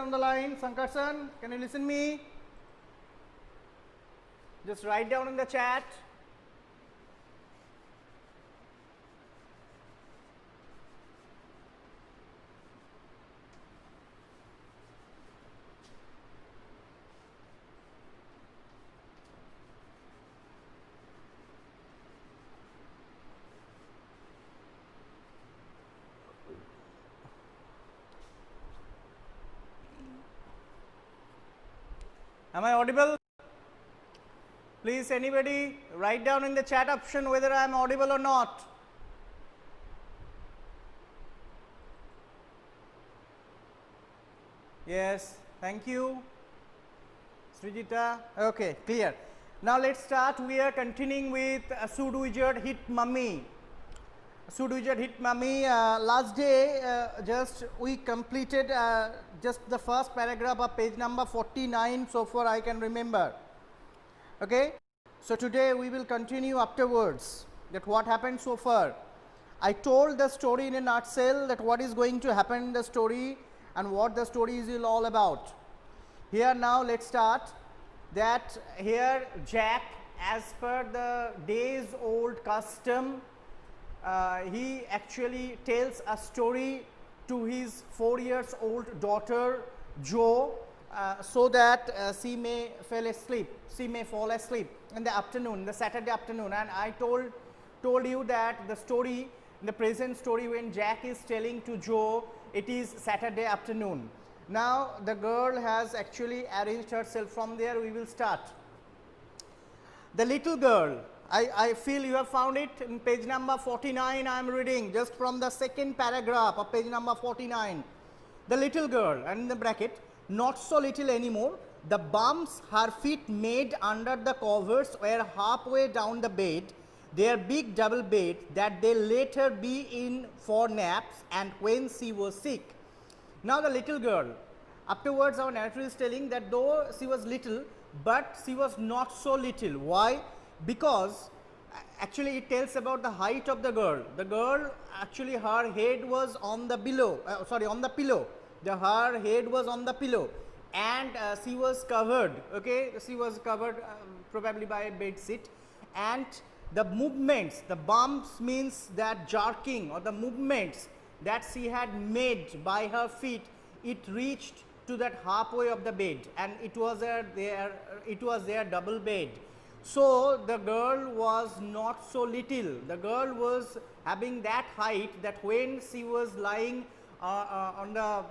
on the line? Sankarsan, can you listen me? Just write down in the chat. Am I audible? Please, anybody write down in the chat option whether I am audible or not. Yes, thank you. Srijita, okay, clear. Now let's start. We are continuing with pseudo-wizard hit mummy. Pseudo-wizard hit mummy. Last day, just we completed just the first paragraph of page number 49, so far I can remember. Okay, so today we will continue afterwards. That what happened so far. I told the story in a nutshell, that what is going to happen in the story and what the story is all about. Here now let's start. That here Jack, as per the days old custom, he actually tells a story to his 4 years old daughter Jo, so that she may fall asleep in the afternoon, the Saturday afternoon. And I told you that the story, the present story, when Jack is telling to Jo, it is Saturday afternoon. Now the girl has actually arranged herself. From there we will start. The little girl, I feel you have found it in page number 49. I am reading just from the second paragraph of page number 49. The little girl, and in the bracket, not so little anymore. The bumps her feet made under the covers were halfway down the bed, their big double bed that they let her be in for naps and when she was sick. Now the little girl, afterwards our narrator is telling that though she was little, but she was not so little. Why? Because actually it tells about the height of the girl. The girl, actually her head was on the pillow. Her head was on the pillow, and she was covered. Okay, she was covered probably by a bed sheet, and the movements, the bumps means that jerking or the movements that she had made by her feet, it reached to that halfway of the bed, and it was their double bed. So the girl was not so little. The girl was having that height that when she was lying on the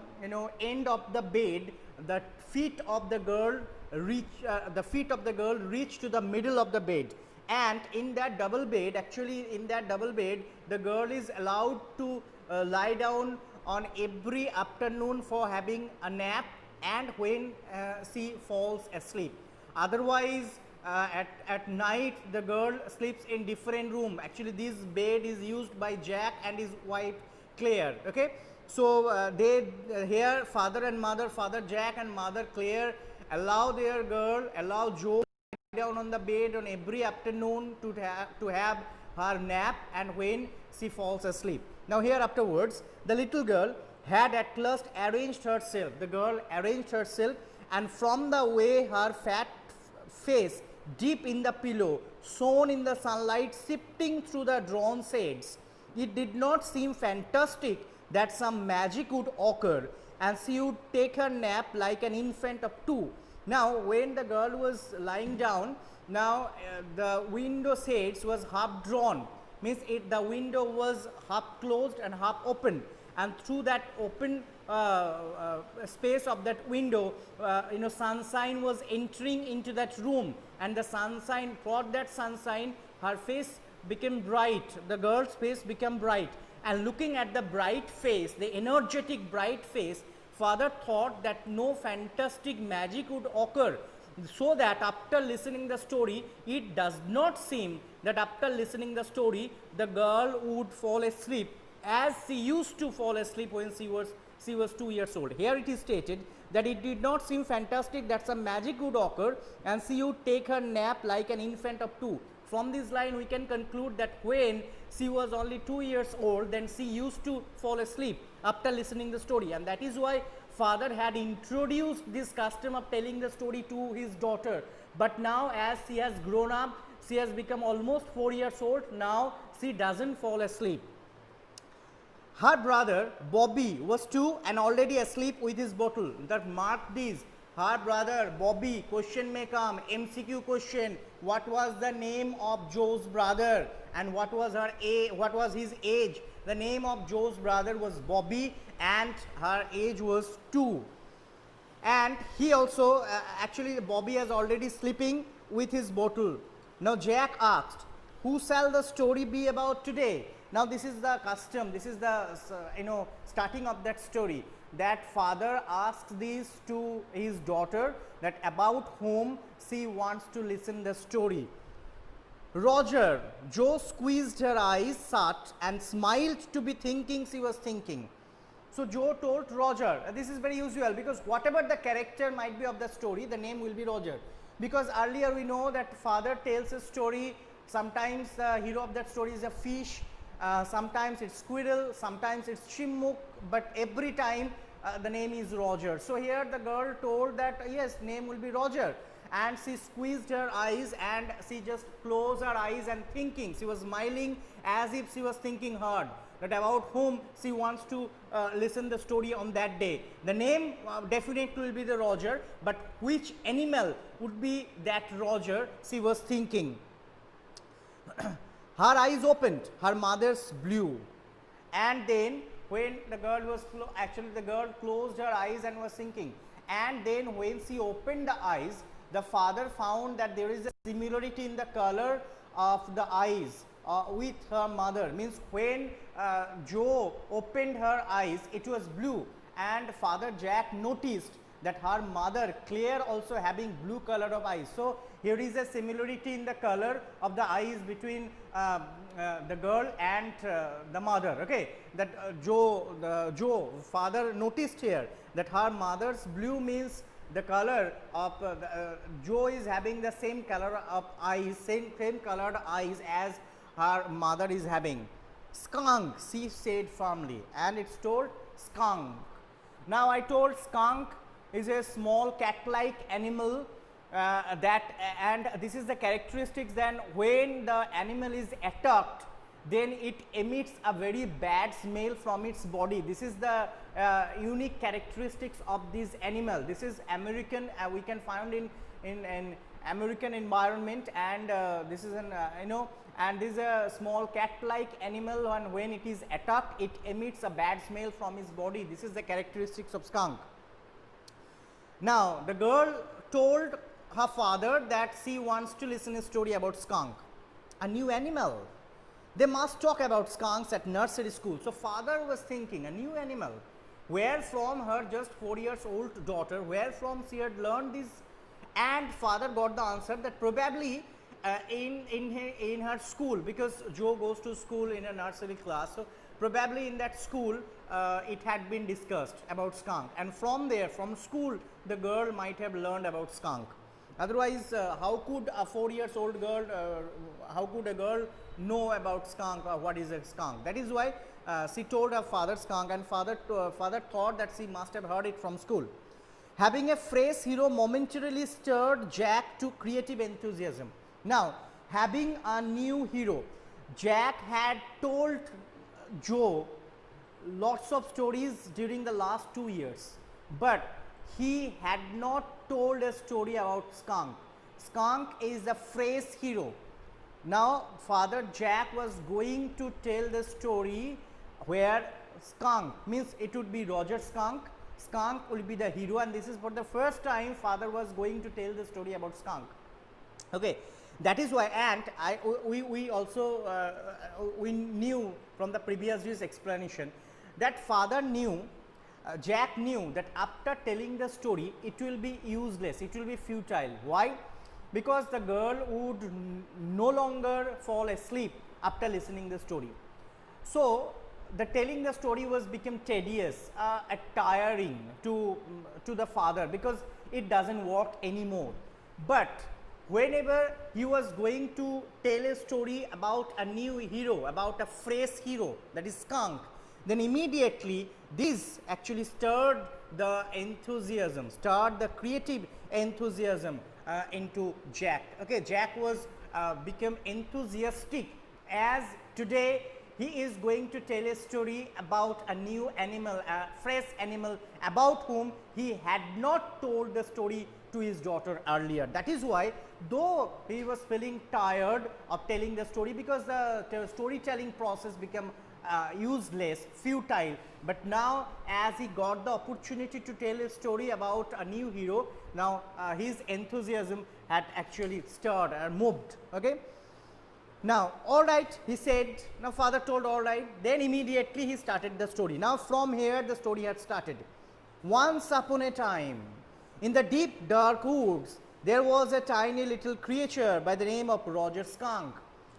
end of the bed, the feet of the girl reached to the middle of the bed. And in that double bed, the girl is allowed to lie down on every afternoon for having a nap and when she falls asleep. Otherwise, at night the girl sleeps in different room. Actually, this bed is used by Jack and his wife Claire. Okay, so here father Jack and mother Claire allow Jo down on the bed on every afternoon to have her nap and when she falls asleep. Now here afterwards, the little girl had at last arranged herself. The girl arranged herself, and from the way her fat face deep in the pillow, shone in the sunlight sifting through the drawn shades, it did not seem fantastic that some magic would occur and she would take her nap like an infant of 2. Now when the girl was lying down, now the window shades was half drawn, means the window was half closed and half open, and through that open space of that window, sunshine was entering into that room, and the sunshine, for that sunshine, her face became bright, the girl's face became bright, and looking at the bright face, the energetic bright face, father thought that no fantastic magic would occur, so that after listening the story, it does not seem that after listening the story, the girl would fall asleep as she used to fall asleep when she was 2 years old. Here it is stated that it did not seem fantastic that some magic would occur and she would take her nap like an infant of 2. From this line we can conclude that when she was only 2 years old, then she used to fall asleep after listening the story, and that is why father had introduced this custom of telling the story to his daughter, but now as she has grown up, she has become almost 4 years old, now she doesn't fall asleep. Her brother Bobby was 2 and already asleep with his bottle. That mark this. Her brother Bobby, question may come, MCQ question. What was the name of Joe's brother and what was his age? The name of Joe's brother was Bobby and her age was 2. And he also actually Bobby is already sleeping with his bottle. Now Jack asked, who shall the story be about today? Now this is the custom, this is the starting of that story, that father asks this to his daughter, that about whom she wants to listen the story. Roger. Joe squeezed her eyes shut and smiled to be thinking she was thinking. So Joe told Roger, this is very usual because whatever the character might be of the story, the name will be Roger, because earlier we know that father tells a story, sometimes the hero of that story is a fish, sometimes it's squirrel, sometimes it's chimuk, but every time the name is Roger. So here the girl told that yes, name will be Roger, and she squeezed her eyes and she just closed her eyes and thinking, she was smiling as if she was thinking hard, that about whom she wants to listen the story on that day. The name definitely will be the Roger, but which animal would be that Roger, she was thinking. Her eyes opened, her mother's blue, and then when the girl was actually the girl closed her eyes and was thinking, and then when she opened the eyes, the father found that there is a similarity in the color of the eyes with her mother. Means when Joe opened her eyes, it was blue, and Father Jack noticed that her mother Claire also having blue color of eyes. So here is a similarity in the color of the eyes between the girl and the mother. Okay, that Joe father noticed here that her mother's blue means the color of Joe is having the same color of eyes, same colored eyes as her mother is having. Skunk, she said firmly, and it's told skunk. Now I told skunk is a small cat-like animal and this is the characteristics. Then when the animal is attacked, then it emits a very bad smell from its body. This is the unique characteristics of this animal. This is American, we can find in American environment, and this is an and this is a small cat-like animal, and when it is attacked, it emits a bad smell from its body. This is the characteristics of skunk. Now the girl told her father that she wants to listen a story about skunk, a new animal. They must talk about skunks at nursery school. So father was thinking, a new animal, where from her just 4 years old daughter, where from she had learned this, and father got the answer that probably in her school, because Joe goes to school in a nursery class, so probably in that school it had been discussed about skunk, and from there, from school, the girl might have learned about skunk. Otherwise, how could a 4 years old girl, how could a girl know about skunk or what is a skunk? That is why she told her father skunk, and father thought that she must have heard it from school. Having a phrase hero momentarily stirred Jack to creative enthusiasm. Now, having a new hero, Jack had told Joe lots of stories during the last 2 years, but he had not told a story about skunk. Skunk is a phrase hero. Now, Father Jack was going to tell the story where skunk means it would be Roger Skunk. Skunk will be the hero, and this is for the first time father was going to tell the story about skunk. Okay, that is why, and we also we knew from the previous year's explanation that father knew, Jack knew that after telling the story it will be useless, it will be futile. Why? Because the girl would no longer fall asleep after listening the story. So the telling the story was become tedious, tiring to the father, because it doesn't work anymore. But whenever he was going to tell a story about a new hero, about a phrase hero, that is skunk, then immediately this actually stirred the enthusiasm, stirred the creative enthusiasm into Jack. Okay, Jack was become enthusiastic, as today he is going to tell a story about a new animal, a fresh animal about whom he had not told the story to his daughter earlier. That is why, though he was feeling tired of telling the story, because the storytelling process became useless, futile, but now as he got the opportunity to tell a story about a new hero, now his enthusiasm had actually stirred or moved. Okay. Now, all right, he said, now father told all right, then immediately he started the story. Now, from here the story had started. Once upon a time, in the deep dark woods, there was a tiny little creature by the name of Roger Skunk,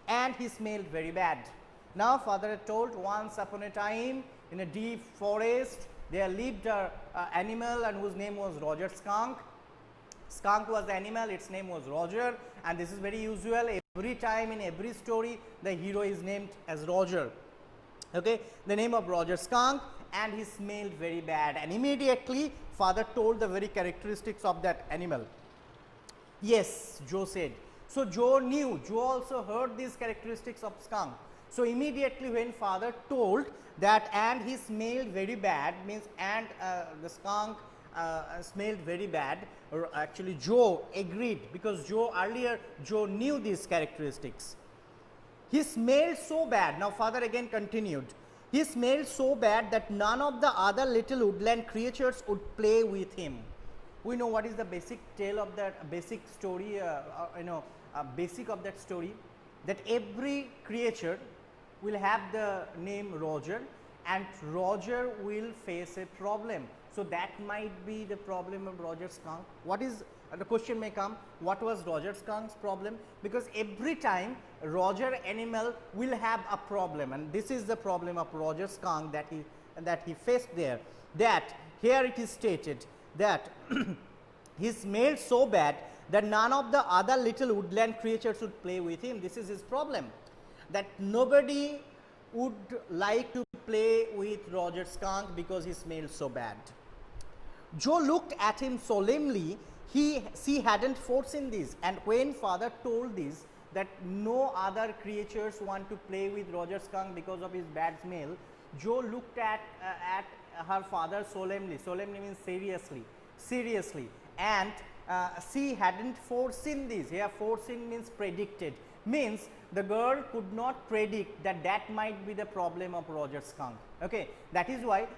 and he smelled very bad. Now, father had told, once upon a time, in a deep forest, there lived an animal and whose name was Roger Skunk. Skunk was the animal, its name was Roger, and this is very usual. Every time in every story, the hero is named as Roger. Okay, the name of Roger Skunk, and he smelled very bad. And immediately, father told the very characteristics of that animal. Yes, Joe said. So Joe knew, Joe also heard these characteristics of skunk. So immediately when father told that, and he smelled very bad, means and the skunk smelled very bad, or actually Joe agreed, because Joe earlier Joe knew these characteristics. He smelled so bad. Now father again continued. He smelled so bad that none of the other little woodland creatures would play with him. We know what is the basic tale of that basic story, basic of that story, that every creature will have the name Roger, and Roger will face a problem. So that might be the problem of Roger Skunk. What is the question may come, what was Roger Skunk's problem? Because every time Roger animal will have a problem, and this is the problem of Roger Skunk that he faced there. That here it is stated that he smelled so bad that none of the other little woodland creatures would play with him. This is his problem, that nobody would like to play with Roger Skunk because he smelled so bad. Joe looked at him solemnly. She hadn't foreseen this, and when father told this, that no other creatures want to play with Roger Skunk because of his bad smell, Joe looked at her father solemnly. Solemnly means seriously, and she hadn't foreseen this. Here foreseen means predicted, means the girl could not predict that that might be the problem of Roger Skunk. Okay, that is why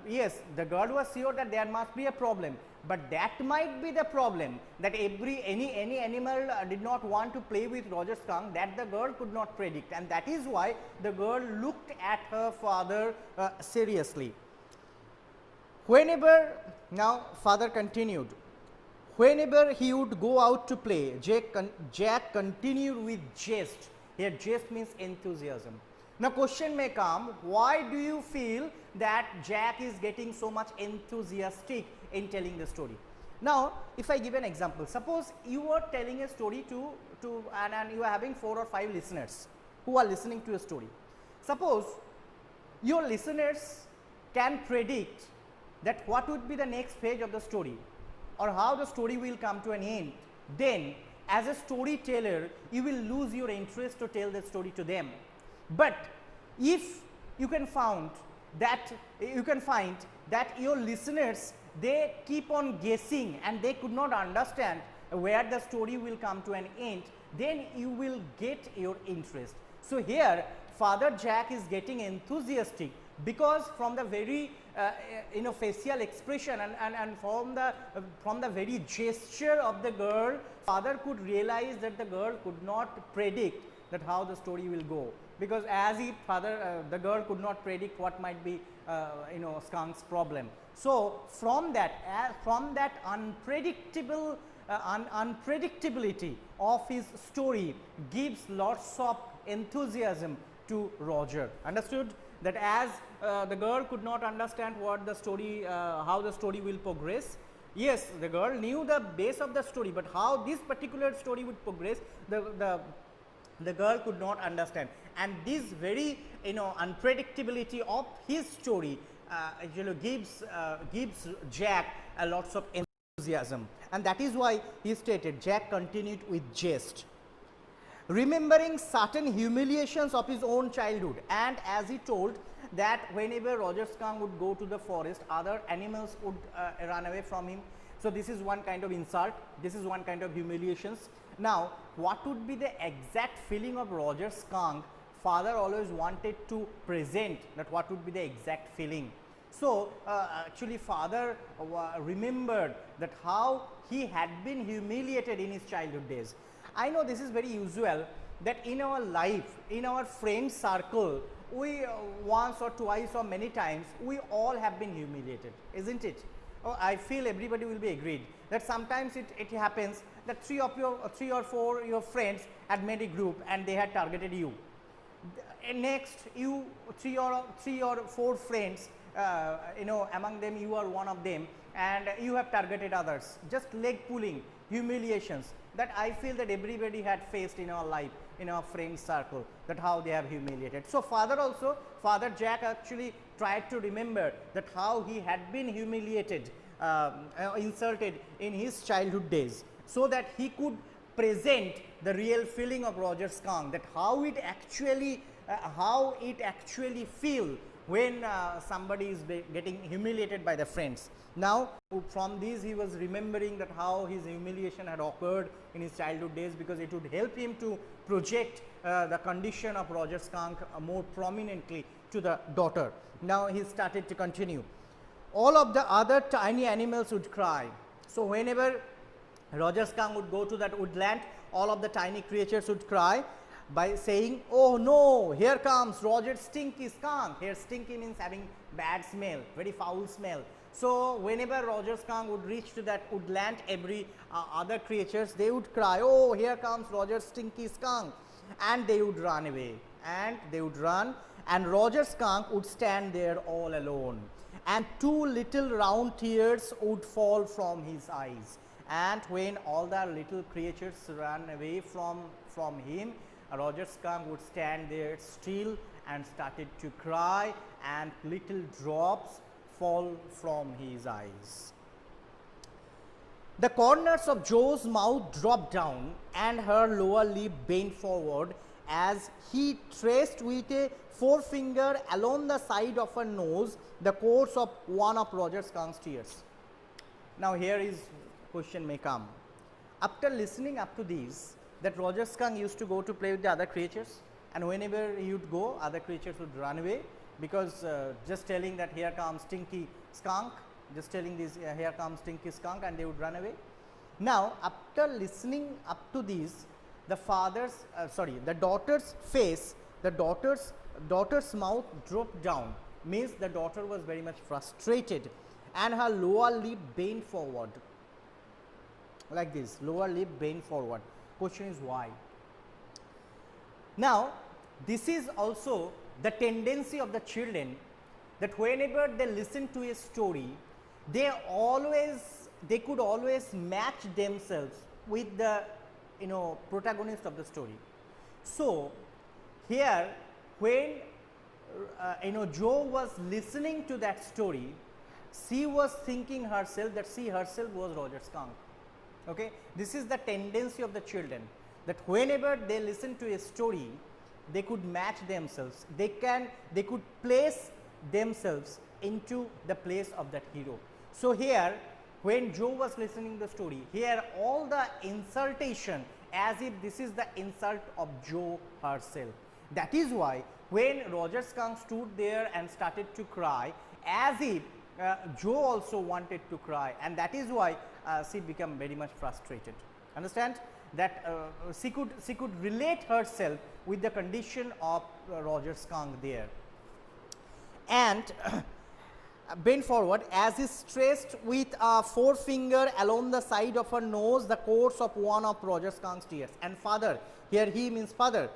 yes, the girl was sure that there must be a problem, but that might be the problem, that any animal did not want to play with Roger Skunk, that the girl could not predict, and that is why the girl looked at her father seriously. Whenever, now father continued, whenever he would go out to play, Jack continued with jest. Here jest means enthusiasm. Now question may come, why do you feel that Jack is getting so much enthusiastic in telling the story? Now if I give an example, suppose you are telling a story and you are having 4 or 5 listeners who are listening to a story. Suppose your listeners can predict that what would be the next page of the story, or how the story will come to an end, then as a storyteller you will lose your interest to tell the story to them. But if you can find that your listeners, they keep on guessing and they could not understand where the story will come to an end, then you will get your interest. So here Father Jack is getting enthusiastic, because from the very facial expression and from the very gesture of the girl, father could realize that the girl could not predict that how the story will go, because as the girl could not predict what might be Skunk's problem. So from that unpredictability of his story gives lots of enthusiasm to Roger. Understood? That as the girl could not understand what the story, how the story will progress. Yes, the girl knew the base of the story, but how this particular story would progress, the girl could not understand. And this very unpredictability of his story gives Jack a lots of enthusiasm, and that is why he stated, Jack continued with jest, remembering certain humiliations of his own childhood. And as he told that whenever Roger Skunk would go to the forest, other animals would run away from him. So this is one kind of insult, this is one kind of humiliations. Now what would be the exact feeling of Roger Skunk? Father always wanted to present that what would be the exact feeling. So actually father remembered that how he had been humiliated in his childhood days. I know this is very usual that in our life, in our friend circle, we once or twice or many times, we all have been humiliated, isn't it? Oh, I feel everybody will be agreed that sometimes it happens that three or four your friends had made a group and they had targeted you. Next, you three or four friends, among them you are one of them, and you have targeted others. Just leg pulling, humiliations that I feel that everybody had faced in our life, in our friend circle, that how they have humiliated. So Father Jack actually tried to remember that how he had been humiliated, insulted in his childhood days, so that he could present the real feeling of Roger Skunk, that how it actually feel when somebody is getting humiliated by the friends. Now from this he was remembering that how his humiliation had occurred in his childhood days, because it would help him to project the condition of Roger Skunk more prominently to the daughter. Now he started to continue. All of the other tiny animals would cry. So whenever Roger Skunk would go to that woodland, all of the tiny creatures would cry by saying, oh no, here comes Roger Stinky Skunk. Here stinky means having bad smell, very foul smell. So whenever Roger Skunk would reach to that woodland, every other creatures, they would cry, oh, here comes Roger Stinky Skunk, and they would run away, and they would run, and Roger Skunk would stand there all alone, and two little round tears would fall from his eyes. And when all the little creatures ran away from him, Roger Skunk would stand there still and started to cry, and little drops fall from his eyes. The corners of Joe's mouth dropped down and her lower lip bent forward as he traced with a forefinger along the side of her nose the course of one of Roger Skunk's tears. Now here is question may come. After listening up to these, that Roger Skunk used to go to play with the other creatures, and whenever he would go, other creatures would run away, because just telling that here comes Stinky Skunk, just telling this here comes Stinky Skunk, and they would run away. Now after listening up to these, the daughter's face, the daughter's mouth dropped down, means the daughter was very much frustrated, and her lower lip bent forward like this, lower lip bent forward. Question is why? Now this is also the tendency of the children, that whenever they listen to a story, they could always match themselves with the protagonist of the story. So here when Joe was listening to that story, she was thinking herself that she herself was Roger Skunk. Okay, this is the tendency of the children, that whenever they listen to a story, they could match themselves, they could place themselves into the place of that hero. So here when Joe was listening to the story, here all the insultation, as if this is the insult of Joe herself. That is why when Roger Skunk stood there and started to cry, as if Joe also wanted to cry, and that is why she became very much frustrated. Understand that she could relate herself with the condition of Roger Skunk there. And bent forward as he traced with a forefinger along the side of her nose the course of one of Roger Skunk's tears. And father, here he means father,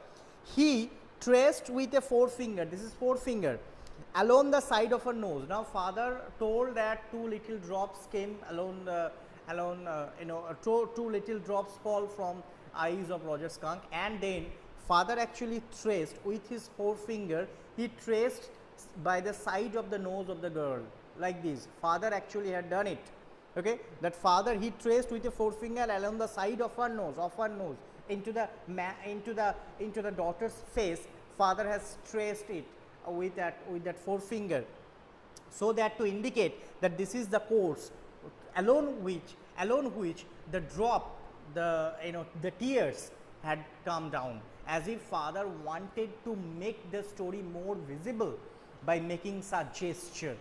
he traced with a forefinger, this is forefinger, along the side of her nose. Now father told that two little drops came two little drops fall from eyes of Roger Skunk, and then father actually traced with his forefinger, he traced by the side of the nose of the girl, like this. Father actually had done it. Okay, that father, he traced with a forefinger along the side of her nose, into the daughter's face. Father has traced it with that forefinger, so that to indicate that this is the course along which the drop, the tears had come down, as if father wanted to make the story more visible by making such gesture.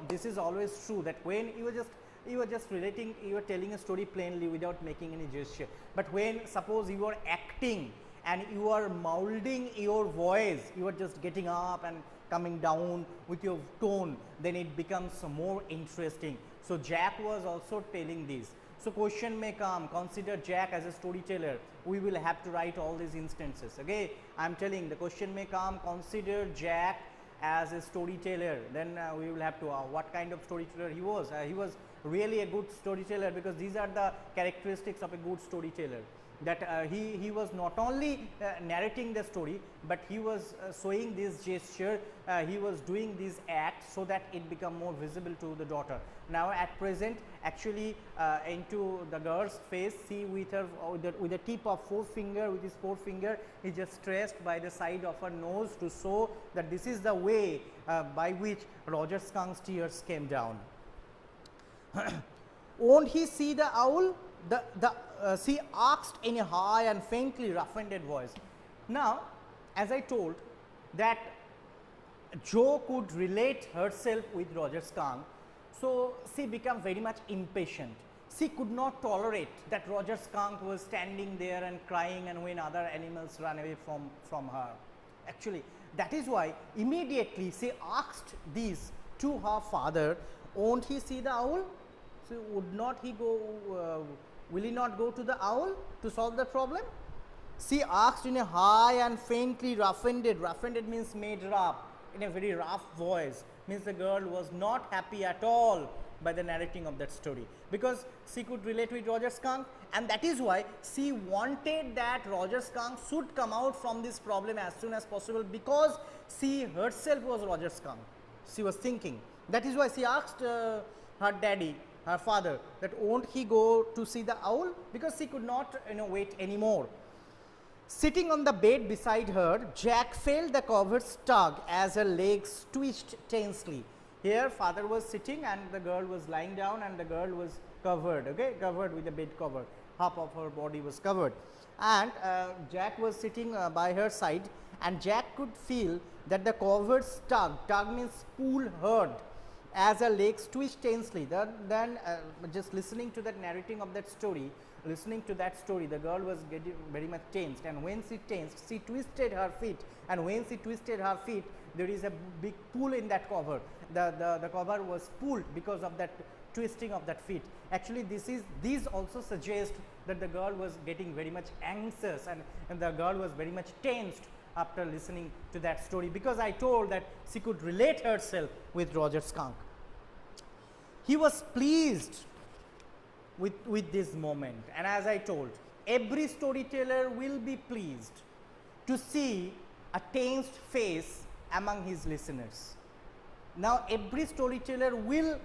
This is always true, that when you were just relating, you were telling a story plainly without making any gesture. But when suppose you are acting and you are molding your voice, you are just getting up and coming down with your tone, then it becomes more interesting. So Jack was also telling this. So question may come, consider Jack as a storyteller. We will have to write all these instances. Okay, I am telling, the question may come, consider Jack as a storyteller. Then we will have to, what kind of storyteller he was. He was really a good storyteller, because these are the characteristics of a good storyteller, that he was not only narrating the story, but he was showing this gesture, he was doing these acts so that it become more visible to the daughter. Now at present, actually into the girl's face, see with her with the tip of forefinger, with his forefinger, he just traced by the side of her nose to show that this is the way by which Roger Skunk's tears came down. Won't he see the owl? She asked in a high and faintly rough-ended voice. Now, as I told, that Jo could relate herself with Roger Skunk, so she became very much impatient. She could not tolerate that Roger Skunk was standing there and crying, and when other animals ran away from her. Actually, that is why immediately she asked this to her father, won't he see the owl? So would not he go, will he not go to the owl to solve the problem? She asked in a high and faintly rough-ended means made rough, in a very rough voice, means the girl was not happy at all by the narrating of that story, because she could relate with Roger Skunk, and that is why she wanted that Roger Skunk should come out from this problem as soon as possible, because she herself was Roger Skunk. She was thinking. That is why she asked her daddy, her father, that won't he go to see the owl, because she could not wait anymore. Sitting on the bed beside her, Jack felt the covers tug as her legs twitched tensely. Here father was sitting and the girl was lying down, and the girl was covered, okay, covered with a bed cover. Half of her body was covered, and Jack was sitting by her side, and Jack could feel that the covers tug means pull hard, as her legs twitched tensely. Then just listening to that narrating of that story, the girl was getting very much tensed, and when she tensed, she twisted her feet, and when she twisted her feet, there is a big pull in that cover. The cover was pulled because of that twisting of that feet. Actually, these also suggest that the girl was getting very much anxious, and the girl was very much tensed after listening to that story, because I told that she could relate herself with Roger Skunk. He was pleased with this moment, and as I told, every storyteller will be pleased to see a tensed face among his listeners. Now every storyteller will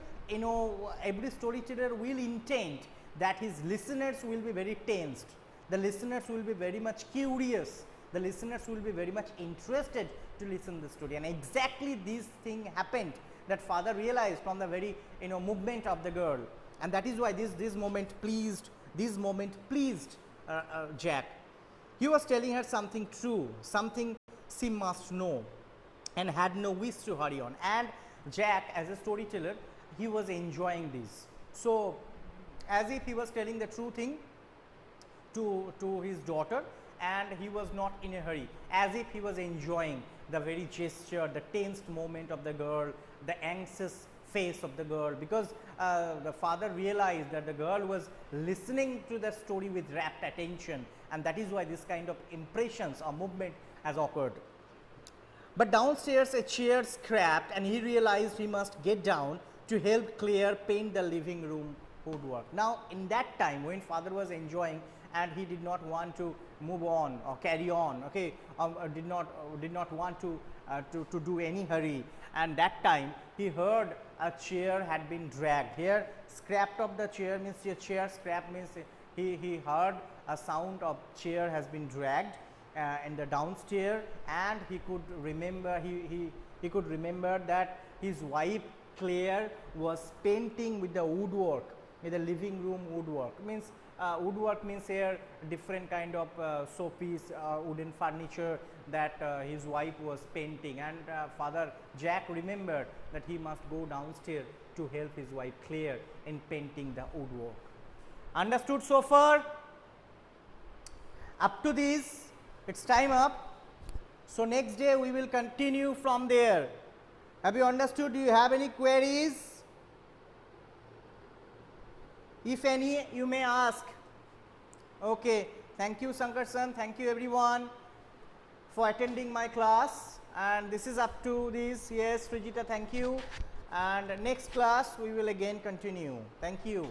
intend that his listeners will be very tensed, the listeners will be very much curious, the listeners will be very much interested to listen to the story, and exactly this thing happened, that father realized from the very movement of the girl, and that is why this moment pleased Jack. He was telling her something true, something she must know, and had no wish to hurry on. And Jack, as a storyteller, he was enjoying this. So, as if he was telling the true thing to his daughter, and he was not in a hurry, as if he was enjoying the very gesture, the tensed moment of the girl, the anxious face of the girl, because the father realized that the girl was listening to the story with rapt attention, and that is why this kind of impressions or movement has occurred. But downstairs a chair scrapped, and he realized he must get down to help Claire paint the living room woodwork. Now in that time when father was enjoying and he did not want to move on or carry on, okay, did not want to do any hurry, and that time he heard a chair had been dragged. Here scrapped of the chair means a chair scrap means he heard a sound of chair has been dragged in the downstairs, and he could remember he could remember that his wife Claire was painting with the woodwork, with the living room woodwork. Means woodwork means here different kind of showpiece wooden furniture that his wife was painting, and father Jack remembered that he must go downstairs to help his wife Claire in painting the woodwork. Understood so far? Up to this, it's time up. So next day we will continue from there. Have you understood? Do you have any queries? If any, you may ask. Okay, thank you Shankar-san, thank you everyone for attending my class, and this is up to this. Yes, Srijita, thank you, and next class we will again continue. Thank you.